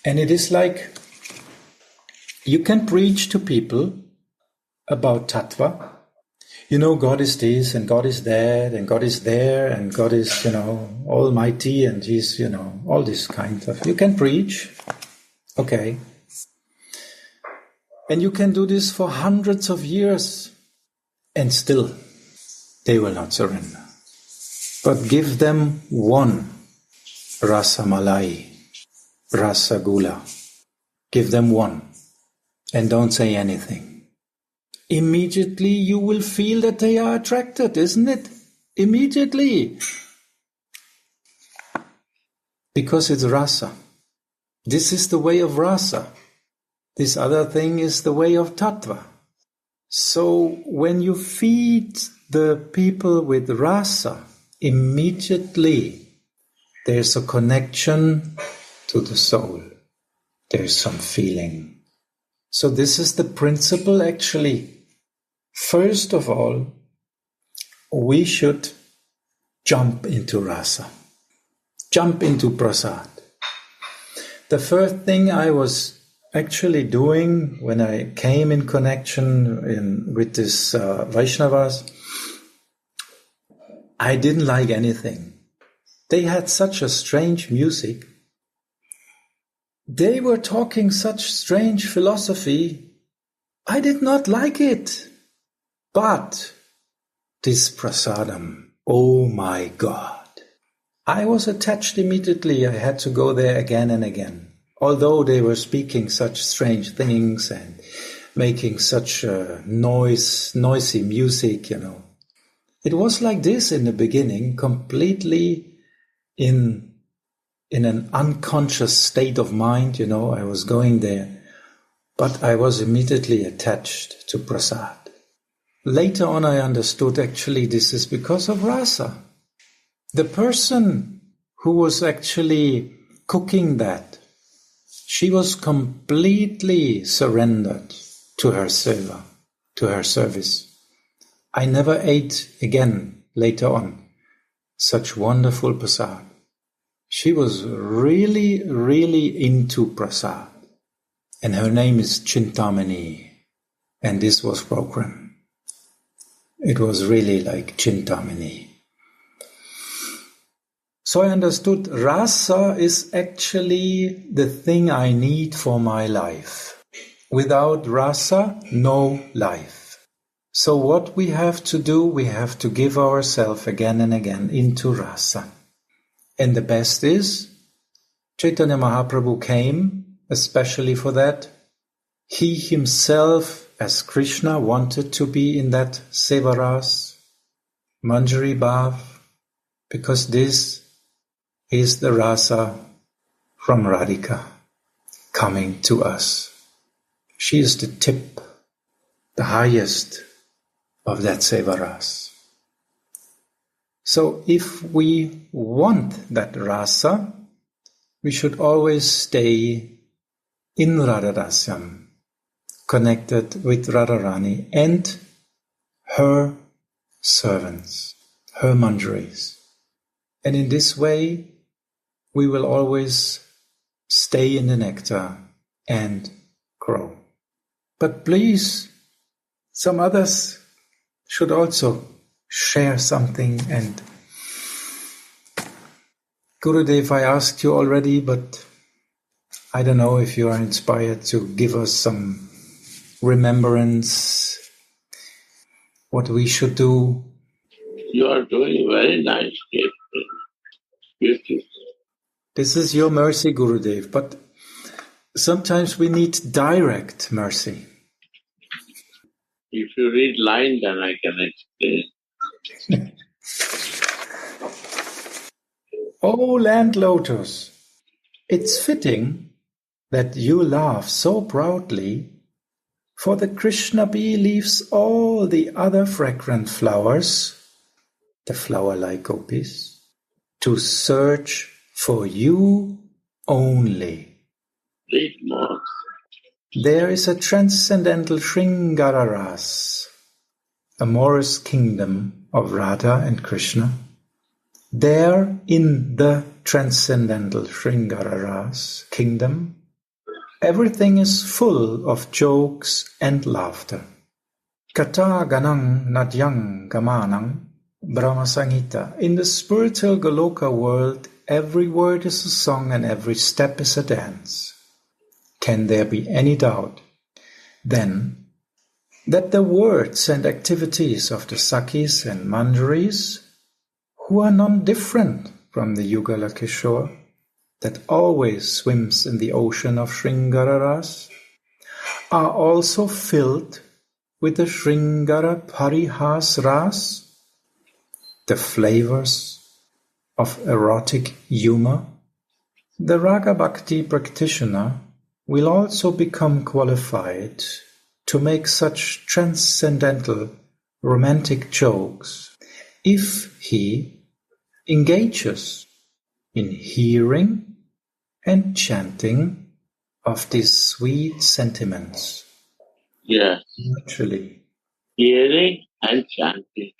And it is like you can preach to people about Tattva. You know, God is this, and God is that, and God is there, and God is, almighty, and He's, all this kind of. You can preach, okay. And you can do this for hundreds of years, and still they will not surrender. But give them one Rasa Malai, Rasa Gula. Give them one, and don't say anything. Immediately you will feel that they are attracted, isn't it? Immediately. Because it's rasa. This is the way of rasa. This other thing is the way of tattva. So when you feed the people with rasa, immediately there's a connection to the soul. There's some feeling. So this is the principle actually. First of all, we should jump into rasa, jump into prasad. The first thing I was actually doing when I came in connection with this Vaishnavas, I didn't like anything. They had such a strange music. They were talking such strange philosophy. I did not like it. But this prasadam, oh my God. I was attached immediately. I had to go there again and again. Although they were speaking such strange things and making such noisy music, It was like this in the beginning, completely in an unconscious state of mind, I was going there. But I was immediately attached to prasad. Later on I understood actually this is because of rasa. The person who was actually cooking that, she was completely surrendered to her seva, to her service. I never ate again later on such wonderful prasad. She was really, really into prasad. and her name is Chintamani, and this was broken. It was really like Chintamani. So I understood rasa is actually the thing I need for my life. Without rasa, no life. So what we have to do, we have to give ourselves again and again into rasa. And the best is, Chaitanya Mahaprabhu came especially for that. He himself, as Krishna, wanted to be in that Sevaras, Manjari Bhav, because this is the rasa from Radhika coming to us. She is the tip, the highest of that Sevaras. So if we want that rasa, we should always stay in Radharasyam, connected with Radharani and her servants, her manjaris. And in this way, we will always stay in the nectar and grow. But please, some others should also share something. And Gurudev, I asked you already, but I don't know if you are inspired to give us some remembrance, what we should do. You are doing very nice, beautiful. This is your mercy, Gurudev, but sometimes we need direct mercy. If you read line, then I can explain. Oh, Land Lotus, it's fitting that you laugh so proudly, for the Krishna bee leaves all the other fragrant flowers, the flower-like gopis, to search for you only. Read more. There is a transcendental Shringara Ras, amorous kingdom of Radha and Krishna. There in the transcendental Shringara Ras kingdom, everything is full of jokes and laughter. Kata ganang nadyang gamanang Brahma Sangita. In the spiritual Goloka world, every word is a song and every step is a dance. Can there be any doubt, then, that the words and activities of the Sakis and Manjaris, who are non-different from the Yugala Kishore, that always swims in the ocean of Shringara Ras, are also filled with the Shringara Parihas Ras, the flavors of erotic humor? The Raga Bhakti practitioner will also become qualified to make such transcendental romantic jokes if he engages in hearing and chanting of these sweet sentiments. Yes. Naturally. Hearing and chanting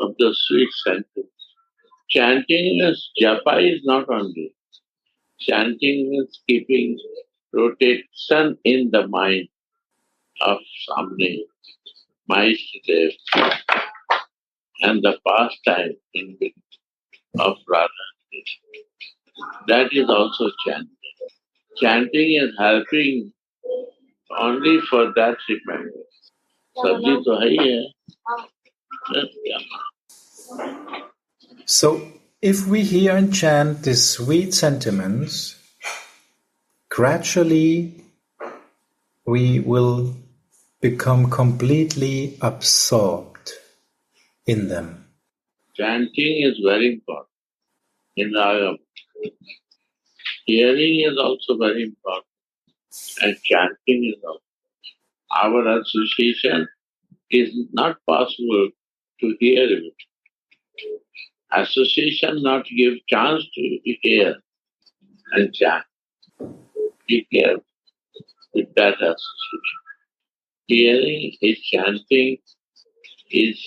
of the sweet sentence. Chanting is, japa is not only. Chanting is keeping rotation in the mind of Samne, Maishdev, and the pastime in of Radha. That is also chanting. Chanting is helping only for that remembrance. Sabji to hai hai. So, if we hear and chant these sweet sentiments, gradually we will become completely absorbed in them. Chanting is very important in Ragam. Hearing is also very important, and chanting is also. Our association is not possible to hear it. Association not give chance to hear and chant. Be careful with that association. Hearing is chanting is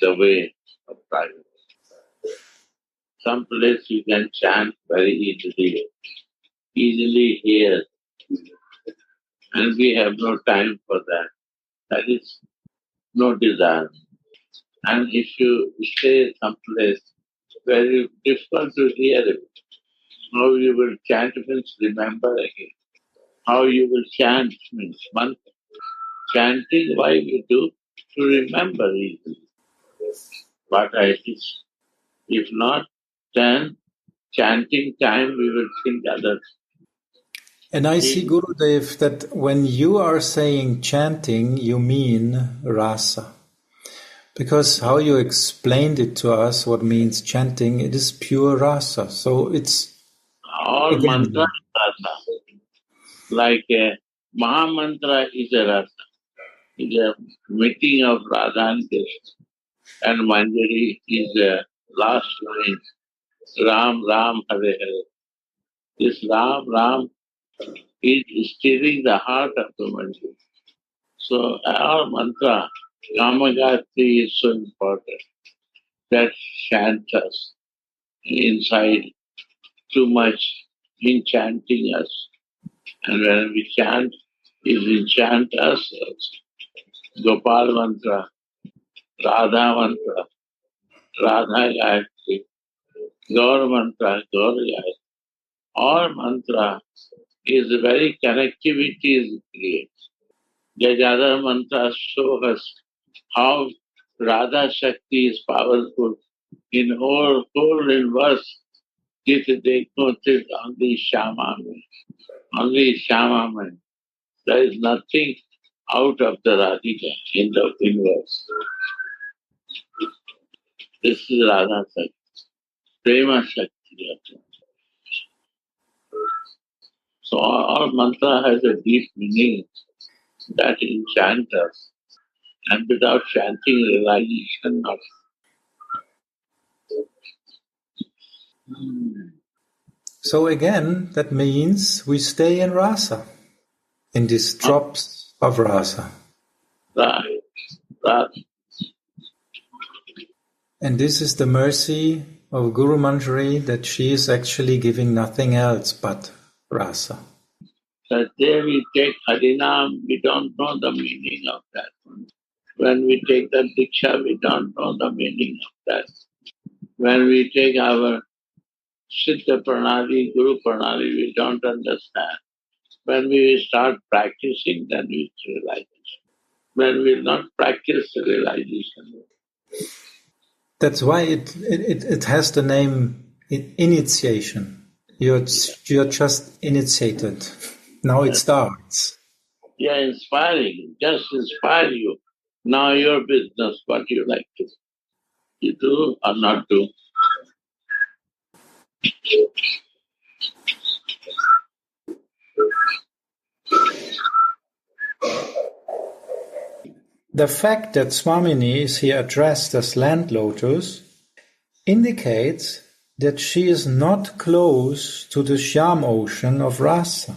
the way of private. Some place you can chant very easily hear. and we have no time for that. That is no desire. And if you stay someplace very difficult to hear it, how you will chant means remember again. How you will chant means mantra. Chanting, why we do? To remember easily what I teach. If not, then chanting time we will think others. And I see, Gurudev, that when you are saying chanting, you mean rasa. Because how you explained it to us, what means chanting, it is pure rasa. So it's all mantra is rasa. Like a Maha Mantra is a rasa. It's a meeting of Radha and Krishna. And Manjari is the last line. Ram, Ram, Hare Hare. This Ram, Ram is stirring the heart of the Manjari. So our mantra, Gamagati, is so important. That chants us inside too much, enchanting us. And when we chant, it enchant us also. Gopal mantra, Radha mantra, Radha Gayatri, Gaur mantra, Gaur Gayatri. All mantra is very connectivity is created. The other mantras show us how Radha Shakti is powerful in whole universe. Jit dekho tit only Shama mein. Only Shama mein. There is nothing out of the Radhika in the universe. This is Radha Shakti. Prema Shakti. So all mantra has a deep meaning that enchants us. And without chanting, realization of So again, that means we stay in rasa, in these drops of rasa. right. And this is the mercy of Guru Manjari, that she is actually giving nothing else but rasa. That day we take Harinam, we don't know the meaning of that. When we take the Diksha, we don't know the meaning of that. When we take our Siddha Pranali, Guru Pranali, we don't understand. When we start practicing, then we realize. When we not practice realization. That's why it has the name initiation. You're just initiated. Now it starts. Yeah, inspiring. Just inspire you. Now your business, what you like to do. You do or not do. The fact that Swamini is here addressed as Land Lotus indicates that she is not close to the Shyam ocean of rasa.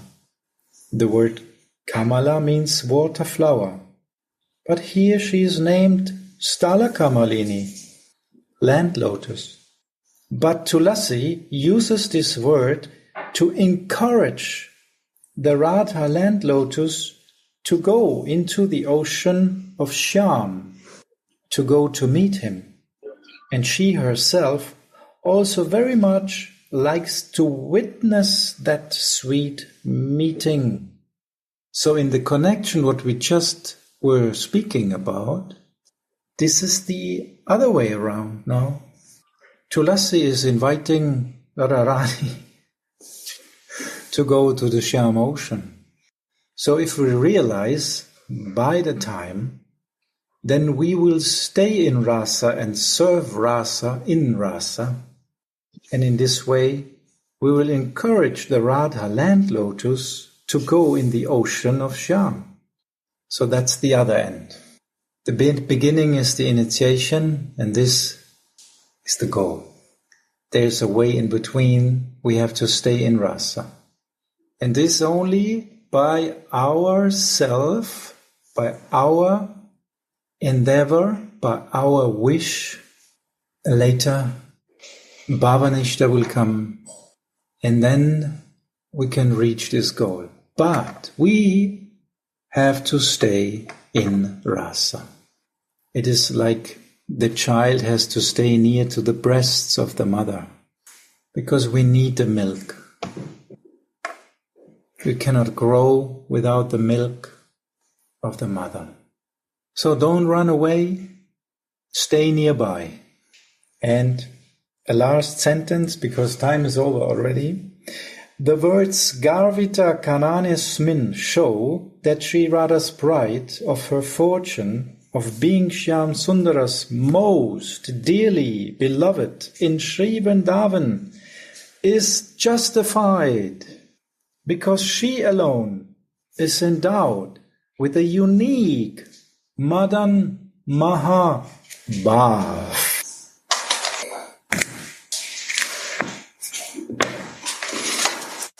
The word Kamala means water flower, but here she is named Stala Kamalini, Land Lotus. But Tulasi uses this word to encourage the Radha Land Lotus to go into the ocean of Shyam, to go to meet him. And she herself also very much likes to witness that sweet meeting. So in the connection what we just were speaking about, this is the other way around now. Tulasi is inviting Radharani to go to the Shyam ocean. So if we realize by the time, then we will stay in rasa and serve rasa in rasa. And in this way, we will encourage the Radha Land Lotus to go in the ocean of Shyam. So that's the other end. The beginning is the initiation, and this is the goal. There's a way in between. We have to stay in rasa. And this only by ourself, by our endeavor, by our wish. Later, Bhavanishta will come, and then we can reach this goal. But we have to stay in rasa. It is like the child has to stay near to the breasts of the mother, because we need the milk. We cannot grow without the milk of the mother. So don't run away, stay nearby. And a last sentence, because time is over already. The words Garvita Kananesmin show that Sri Radha's pride of her fortune of being Shyam Sundara's most dearly beloved in Sri Vrindavan is justified, because she alone is endowed with a unique Madan Mahabhav.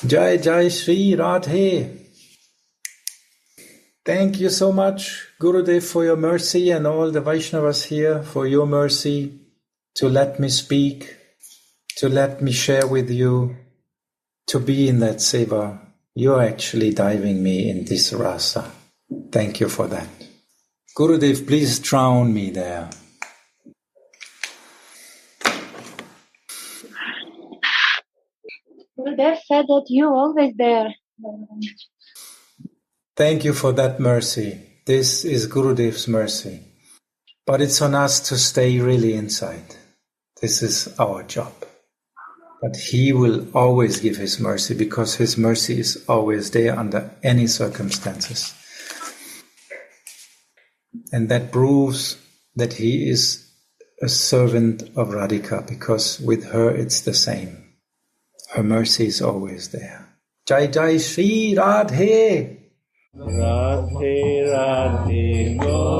Jai Jai Shri Radhe. Thank you so much, Gurudev, for your mercy, and all the Vaishnavas here for your mercy to let me speak, to let me share with you, to be in that seva. You're actually diving me in this rasa. Thank you for that. Gurudev, please drown me there. Gurudev said that you're always there. Thank you for that mercy. This is Gurudev's mercy. But it's on us to stay really inside. This is our job. But he will always give his mercy, because his mercy is always there under any circumstances. And that proves that he is a servant of Radhika, because with her it's the same. Her mercy is always there. Jai Jai Shri Radhe. Radhe Radhe Go